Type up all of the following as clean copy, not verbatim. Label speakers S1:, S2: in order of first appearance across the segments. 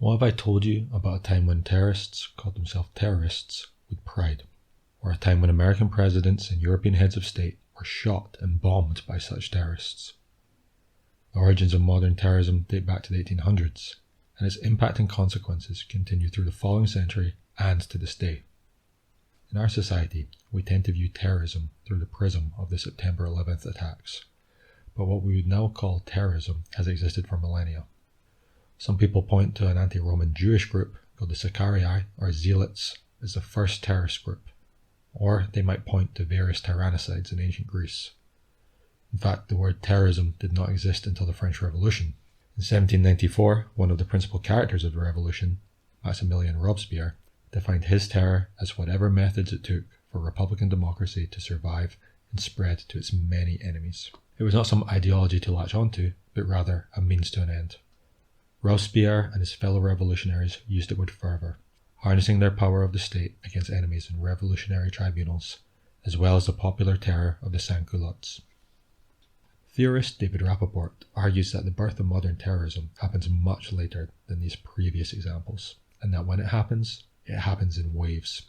S1: What have I told you about a time when terrorists called themselves terrorists with pride, or a time when American presidents and European heads of state were shot and bombed by such terrorists? The origins of modern terrorism date back to the 1800s, and its impact and consequences continue through the following century and to this day. In our society, we tend to view terrorism through the prism of the September 11th attacks, but what we would now call terrorism has existed for millennia. Some people point to an anti-Roman Jewish group called the Sicarii or Zealots as the first terrorist group, or they might point to various tyrannicides in ancient Greece. In fact, the word terrorism did not exist until the French Revolution. In 1794, one of the principal characters of the revolution, Maximilien Robespierre, defined his terror as whatever methods it took for Republican democracy to survive and spread to its many enemies. It was not some ideology to latch onto, but rather a means to an end. Robespierre and his fellow revolutionaries used it with fervour, harnessing their power of the state against enemies in revolutionary tribunals, as well as the popular terror of the sans-culottes. Theorist David Rappaport argues that the birth of modern terrorism happens much later than these previous examples, and that when it happens in waves.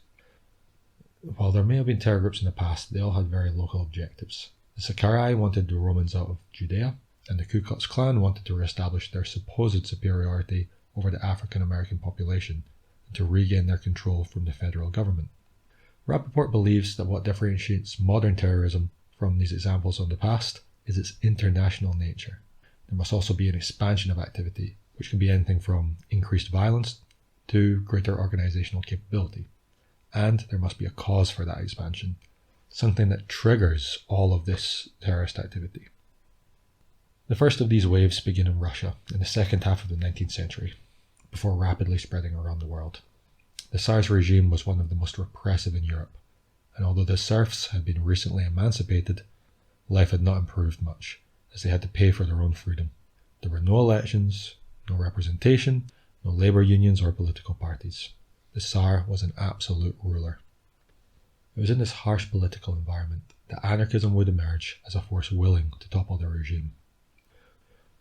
S1: While there may have been terror groups in the past, they all had very local objectives. The Sicarii wanted the Romans out of Judea, and the Ku Klux Klan wanted to re-establish their supposed superiority over the African American population and to regain their control from the federal government. Rappaport believes that what differentiates modern terrorism from these examples of the past is its international nature. There must also be an expansion of activity, which can be anything from increased violence to greater organizational capability. And there must be a cause for that expansion, something that triggers all of this terrorist activity. The first of these waves begin in Russia in the second half of the 19th century, before rapidly spreading around the world. The Tsar's regime was one of the most repressive in Europe, and although the serfs had been recently emancipated, life had not improved much, as they had to pay for their own freedom. There were no elections, no representation, no labour unions or political parties. The Tsar was an absolute ruler. It was in this harsh political environment that anarchism would emerge as a force willing to topple the regime.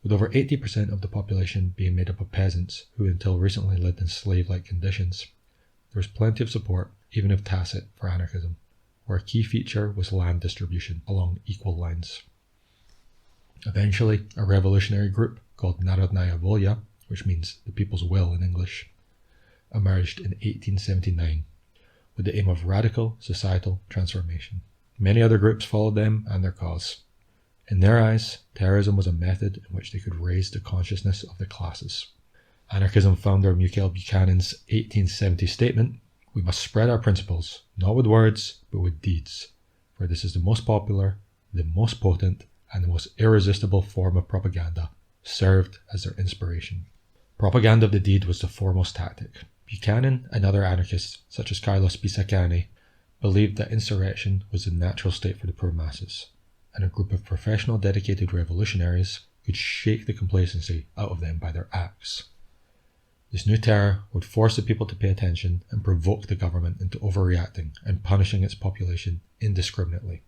S1: With over 80% of the population being made up of peasants who until recently lived in slave-like conditions, there was plenty of support, even if tacit, for anarchism, where a key feature was land distribution along equal lines. Eventually, a revolutionary group called Narodnaya Volya, which means the people's will in English, emerged in 1879 with the aim of radical societal transformation. Many other groups followed them and their cause. In their eyes, terrorism was a method in which they could raise the consciousness of the classes. Anarchism founder Mikhail Buchanan's 1870 statement, "We must spread our principles, not with words, but with deeds, for this is the most popular, the most potent, and the most irresistible form of propaganda," served as their inspiration. Propaganda of the deed was the foremost tactic. Buchanan and other anarchists, such as Carlos Pisacane, believed that insurrection was the natural state for the poor masses, and a group of professional dedicated revolutionaries could shake the complacency out of them by their acts. This new terror would force the people to pay attention and provoke the government into overreacting and punishing its population indiscriminately.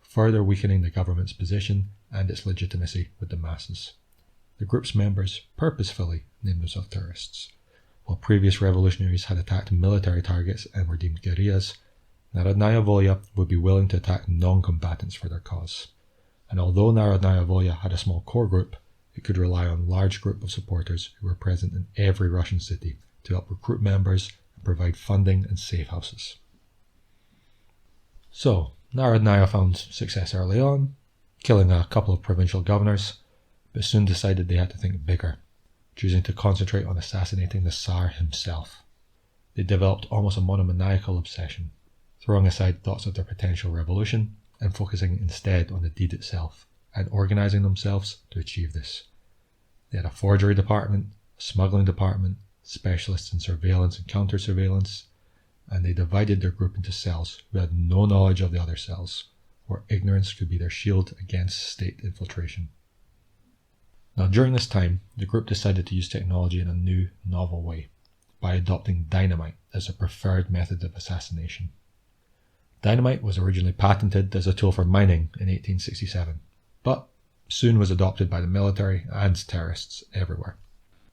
S1: Further weakening the government's position and its legitimacy with the masses. The group's members purposefully named themselves terrorists. While previous revolutionaries had attacked military targets and were deemed guerrillas, Narodnaya Volya would be willing to attack non-combatants for their cause. And although Narodnaya Volya had a small core group, it could rely on a large group of supporters who were present in every Russian city to help recruit members and provide funding and safe houses. So, Narodnaya found success early on, killing a couple of provincial governors, but soon decided they had to think bigger, choosing to concentrate on assassinating the Tsar himself. They developed almost a monomaniacal obsession, throwing aside thoughts of their potential revolution and focusing instead on the deed itself, and organising themselves to achieve this. They had a forgery department, a smuggling department, specialists in surveillance and counter-surveillance, and they divided their group into cells who had no knowledge of the other cells, where ignorance could be their shield against state infiltration. Now, during this time, the group decided to use technology in a new, novel way, by adopting dynamite as a preferred method of assassination. Dynamite was originally patented as a tool for mining in 1867, but soon was adopted by the military and terrorists everywhere.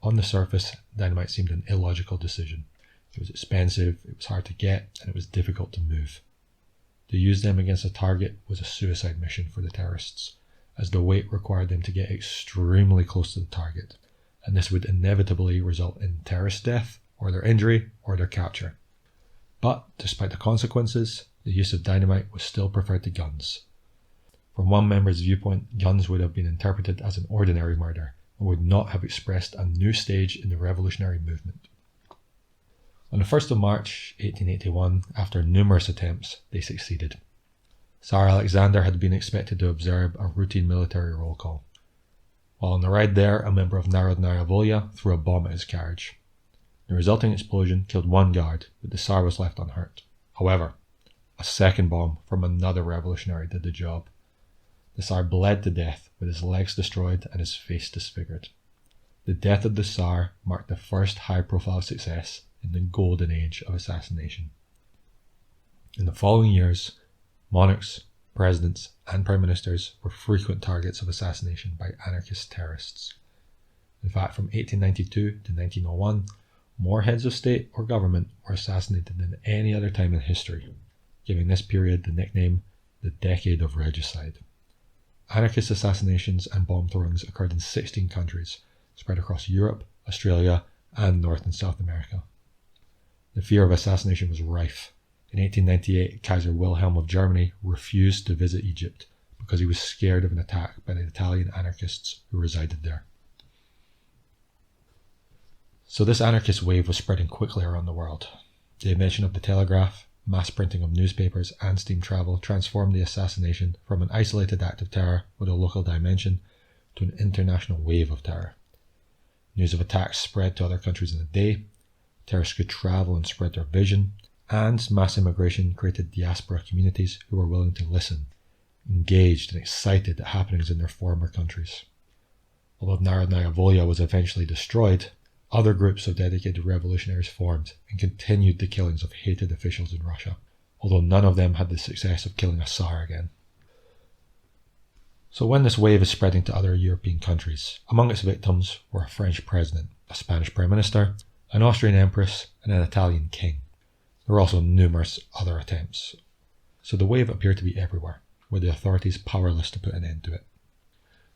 S1: On the surface, dynamite seemed an illogical decision. It was expensive, it was hard to get, and it was difficult to move. To use them against a target was a suicide mission for the terrorists, as the weight required them to get extremely close to the target, and this would inevitably result in terrorist death, or their injury, or their capture. But, despite the consequences, the use of dynamite was still preferred to guns. From one member's viewpoint, guns would have been interpreted as an ordinary murder, and would not have expressed a new stage in the revolutionary movement. On the 1st of March 1881, after numerous attempts, they succeeded. Tsar Alexander had been expected to observe a routine military roll call. While on the ride there, a member of Narodnaya Volya threw a bomb at his carriage. The resulting explosion killed one guard, but the Tsar was left unhurt. However, a second bomb from another revolutionary did the job. The Tsar bled to death, with his legs destroyed and his face disfigured. The death of the Tsar marked the first high-profile success in the golden age of assassination. In the following years, monarchs, presidents, and prime ministers were frequent targets of assassination by anarchist terrorists. In fact, from 1892 to 1901, more heads of state or government were assassinated than any other time in history, giving this period the nickname the Decade of Regicide. Anarchist assassinations and bomb throwings occurred in 16 countries, spread across Europe, Australia, and North and South America. The fear of assassination was rife. In 1898, Kaiser Wilhelm of Germany refused to visit Egypt because he was scared of an attack by the Italian anarchists who resided there. So this anarchist wave was spreading quickly around the world. The invention of the telegraph, mass printing of newspapers, and steam travel transformed the assassination from an isolated act of terror with a local dimension to an international wave of terror. News of attacks spread to other countries in a day, terrorists could travel and spread their vision, and mass immigration created diaspora communities who were willing to listen, engaged and excited at happenings in their former countries. Although Narodnaya Volya was eventually destroyed, other groups of dedicated revolutionaries formed and continued the killings of hated officials in Russia, although none of them had the success of killing a Tsar again. So when this wave is spreading to other European countries, among its victims were a French president, a Spanish prime minister, an Austrian empress, and an Italian king. There were also numerous other attempts. So the wave appeared to be everywhere, with the authorities powerless to put an end to it.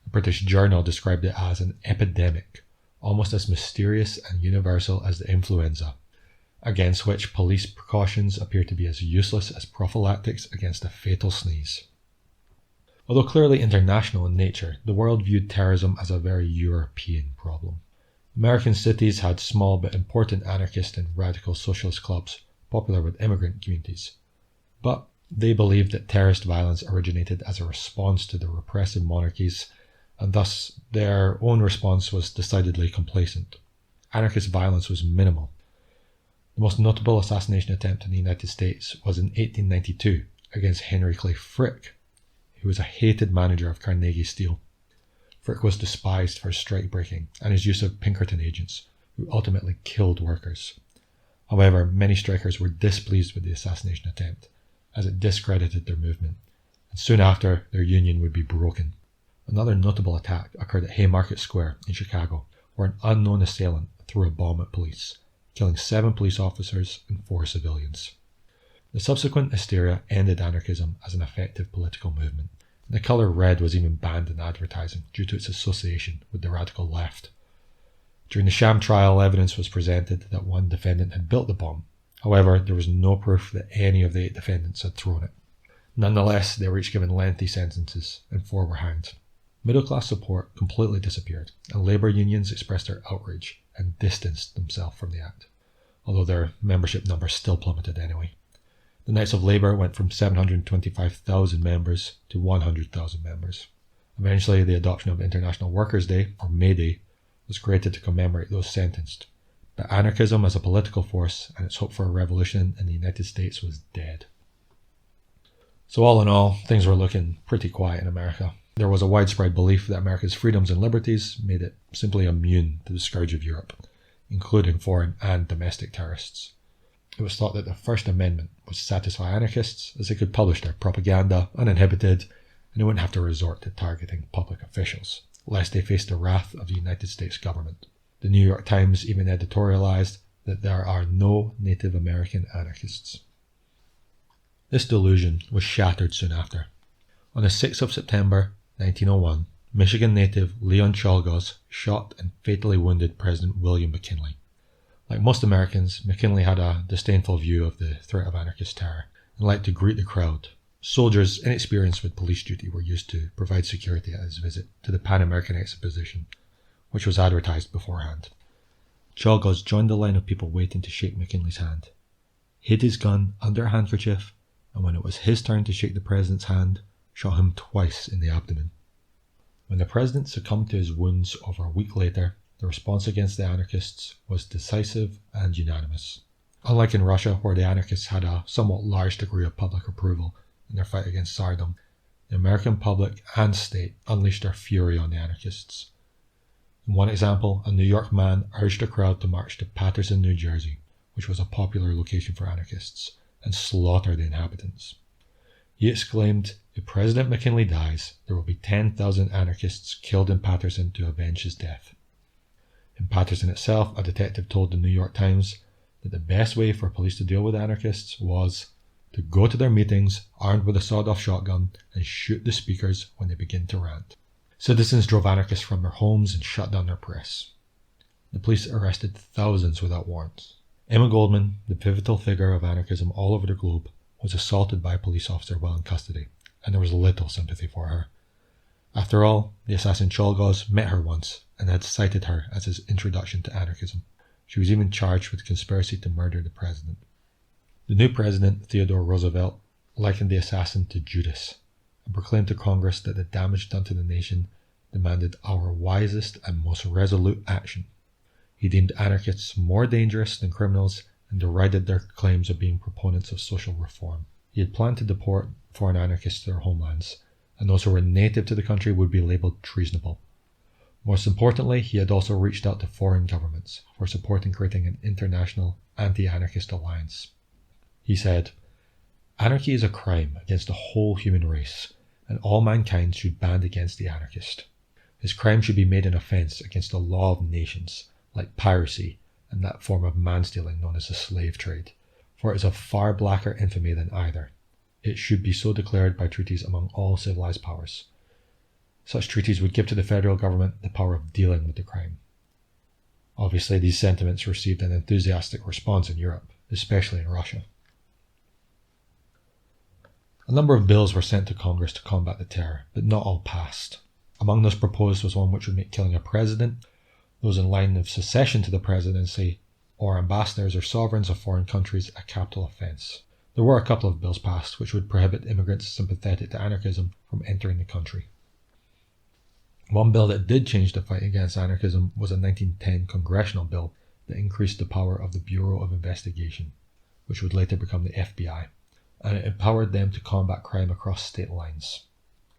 S1: A British journal described it as an epidemic, almost as mysterious and universal as the influenza, against which police precautions appear to be as useless as prophylactics against a fatal sneeze. Although clearly international in nature, the world viewed terrorism as a very European problem. American cities had small but important anarchist and radical socialist clubs popular with immigrant communities, but they believed that terrorist violence originated as a response to the repressive monarchies, and thus their own response was decidedly complacent. Anarchist violence was minimal. The most notable assassination attempt in the United States was in 1892 against Henry Clay Frick, who was a hated manager of Carnegie Steel. Frick was despised for his strike-breaking and his use of Pinkerton agents, who ultimately killed workers. However, many strikers were displeased with the assassination attempt, as it discredited their movement, and soon after, their union would be broken. Another notable attack occurred at Haymarket Square in Chicago, where an unknown assailant threw a bomb at police, killing 7 police officers and 4 civilians. The subsequent hysteria ended anarchism as an effective political movement. The colour red was even banned in advertising due to its association with the radical left. During the sham trial, evidence was presented that one defendant had built the bomb. However, there was no proof that any of the 8 defendants had thrown it. Nonetheless, they were each given lengthy sentences, and 4 were hanged. Middle-class support completely disappeared, and labour unions expressed their outrage and distanced themselves from the act, although their membership numbers still plummeted anyway. The Knights of Labour went from 725,000 members to 100,000 members. Eventually, the adoption of International Workers' Day, or May Day, was created to commemorate those sentenced, but anarchism as a political force and its hope for a revolution in the United States was dead. So all in all, things were looking pretty quiet in America. There was a widespread belief that America's freedoms and liberties made it simply immune to the scourge of Europe, including foreign and domestic terrorists. It was thought that the First Amendment would satisfy anarchists as they could publish their propaganda uninhibited, and they wouldn't have to resort to targeting public officials, lest they faced the wrath of the United States government. The New York Times even editorialized that there are no Native American anarchists. This delusion was shattered soon after. On the 6th of September 1901, Michigan native Leon Czolgosz shot and fatally wounded President William McKinley. Like most Americans, McKinley had a disdainful view of the threat of anarchist terror and liked to greet the crowd. Soldiers inexperienced with police duty were used to provide security at his visit to the Pan American Exposition, which was advertised beforehand. Czolgosz joined the line of people waiting to shake McKinley's hand, hid his gun under a handkerchief, and when it was his turn to shake the president's hand, shot him twice in the abdomen. When the president succumbed to his wounds over a week later, the response against the anarchists was decisive and unanimous. Unlike in Russia, where the anarchists had a somewhat large degree of public approval in their fight against Tsardom, the American public and state unleashed their fury on the anarchists. In one example, a New York man urged a crowd to march to Paterson, New Jersey, which was a popular location for anarchists, and slaughter the inhabitants. He exclaimed, "If President McKinley dies, there will be 10,000 anarchists killed in Paterson to avenge his death." In Paterson itself, a detective told the New York Times that the best way for police to deal with anarchists was to go to their meetings armed with a sawed-off shotgun and shoot the speakers when they begin to rant. Citizens drove anarchists from their homes and shut down their press. The police arrested thousands without warrants. Emma Goldman, the pivotal figure of anarchism all over the globe, was assaulted by a police officer while in custody, and there was little sympathy for her. After all, the assassin Czolgosz met her once and had cited her as his introduction to anarchism. She was even charged with conspiracy to murder the president. The new president, Theodore Roosevelt, likened the assassin to Judas and proclaimed to Congress that the damage done to the nation demanded our wisest and most resolute action. He deemed anarchists more dangerous than criminals and derided their claims of being proponents of social reform. He had planned to deport foreign anarchists to their homelands, and those who were native to the country would be labelled treasonable. Most importantly, he had also reached out to foreign governments for supporting creating an international anti-anarchist alliance. He said, "Anarchy is a crime against the whole human race, and all mankind should band against the anarchist. His crime should be made an offence against the law of nations, like piracy and that form of man-stealing known as the slave trade, for it is of far blacker infamy than either. It should be so declared by treaties among all civilized powers. Such treaties would give to the federal government the power of dealing with the crime." Obviously, these sentiments received an enthusiastic response in Europe, especially in Russia. A number of bills were sent to Congress to combat the terror, but not all passed. Among those proposed was one which would make killing a president, those in line of succession to the presidency, or ambassadors or sovereigns of foreign countries a capital offence. There were a couple of bills passed which would prohibit immigrants sympathetic to anarchism from entering the country. One bill that did change the fight against anarchism was a 1910 congressional bill that increased the power of the Bureau of Investigation, which would later become the FBI, and it empowered them to combat crime across state lines.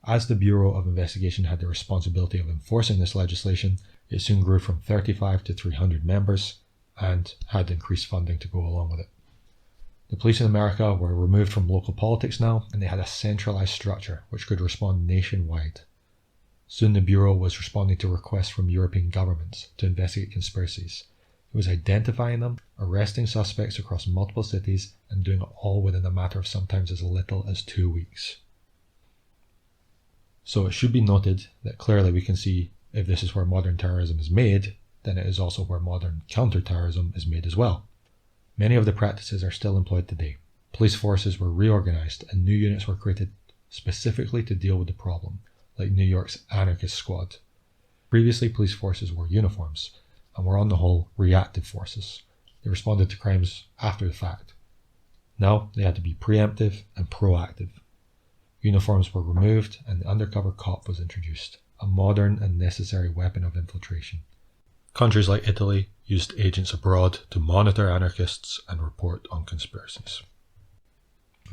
S1: As the Bureau of Investigation had the responsibility of enforcing this legislation, it soon grew from 35 to 300 members and had increased funding to go along with it. The police in America were removed from local politics now, and they had a centralized structure which could respond nationwide. Soon the Bureau was responding to requests from European governments to investigate conspiracies. It was identifying them, arresting suspects across multiple cities, and doing it all within a matter of sometimes as little as 2 weeks. So it should be noted that clearly we can see if this is where modern terrorism is made, then it is also where modern counter-terrorism is made as well. Many of the practices are still employed today. Police forces were reorganized and new units were created specifically to deal with the problem, like New York's Anarchist Squad. Previously, police forces wore uniforms and were on the whole reactive forces. They responded to crimes after the fact. Now they had to be preemptive and proactive. Uniforms were removed and the undercover cop was introduced, a modern and necessary weapon of infiltration. Countries like Italy used agents abroad to monitor anarchists and report on conspiracies.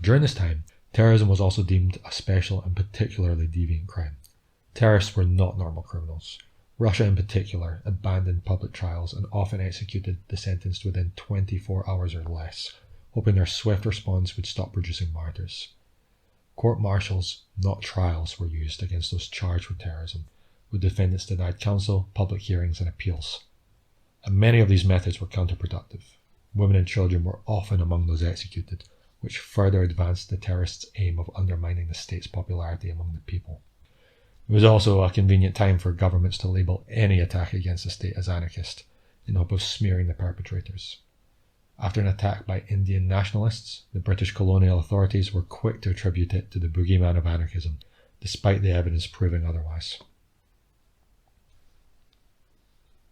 S1: During this time, terrorism was also deemed a special and particularly deviant crime. Terrorists were not normal criminals. Russia in particular abandoned public trials and often executed the sentenced within 24 hours or less, hoping their swift response would stop producing martyrs. Court-martials, not trials, were used against those charged with terrorism, with defendants denied counsel, public hearings and appeals. And many of these methods were counterproductive. Women and children were often among those executed, which further advanced the terrorists' aim of undermining the state's popularity among the people. It was also a convenient time for governments to label any attack against the state as anarchist, in hope of smearing the perpetrators. After an attack by Indian nationalists, the British colonial authorities were quick to attribute it to the boogeyman of anarchism, despite the evidence proving otherwise.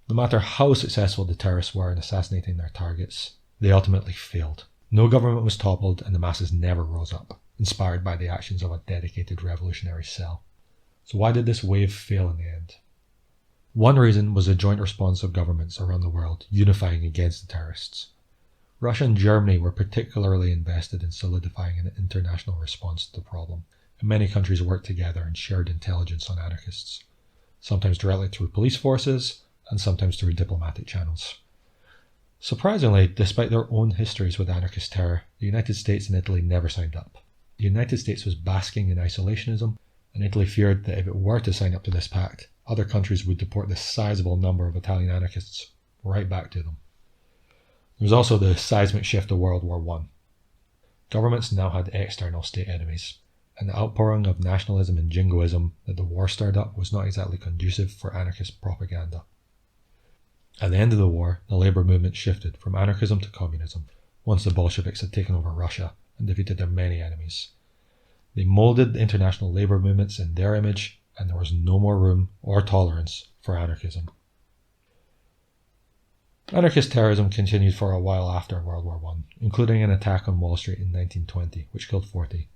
S1: No matter how successful the terrorists were in assassinating their targets, they ultimately failed. No government was toppled and the masses never rose up, inspired by the actions of a dedicated revolutionary cell. So why did this wave fail in the end? One reason was the joint response of governments around the world unifying against the terrorists. Russia and Germany were particularly invested in solidifying an international response to the problem, and many countries worked together and shared intelligence on anarchists, sometimes directly through police forces and sometimes through diplomatic channels. Surprisingly, despite their own histories with anarchist terror, the United States and Italy never signed up. The United States was basking in isolationism, and Italy feared that if it were to sign up to this pact, other countries would deport this sizable number of Italian anarchists right back to them. There was also the seismic shift of World War I. Governments now had external state enemies, and the outpouring of nationalism and jingoism that the war stirred up was not exactly conducive for anarchist propaganda. At the end of the war, the labour movement shifted from anarchism to communism, once the Bolsheviks had taken over Russia and defeated their many enemies. They moulded the international labour movements in their image, and there was no more room or tolerance for anarchism. Anarchist terrorism continued for a while after World War I, including an attack on Wall Street in 1920, which killed 40.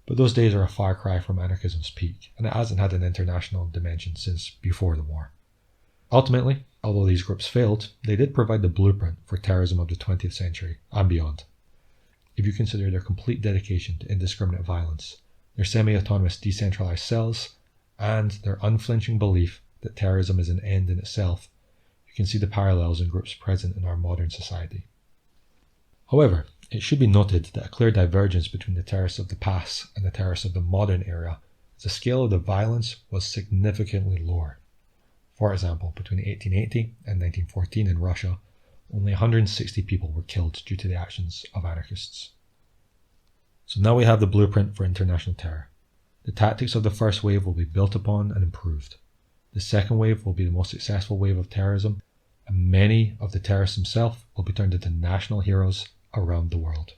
S1: But those days are a far cry from anarchism's peak, and it hasn't had an international dimension since before the war. Ultimately, although these groups failed, they did provide the blueprint for terrorism of the 20th century and beyond. If you consider their complete dedication to indiscriminate violence, their semi-autonomous decentralized cells, and their unflinching belief that terrorism is an end in itself, you can see the parallels in groups present in our modern society. However, it should be noted that a clear divergence between the terrorists of the past and the terrorists of the modern era is the scale of the violence was significantly lower. For example, between 1880 and 1914 in Russia, only 160 people were killed due to the actions of anarchists. So now we have the blueprint for international terror. The tactics of the first wave will be built upon and improved. The second wave will be the most successful wave of terrorism, and many of the terrorists themselves will be turned into national heroes around the world.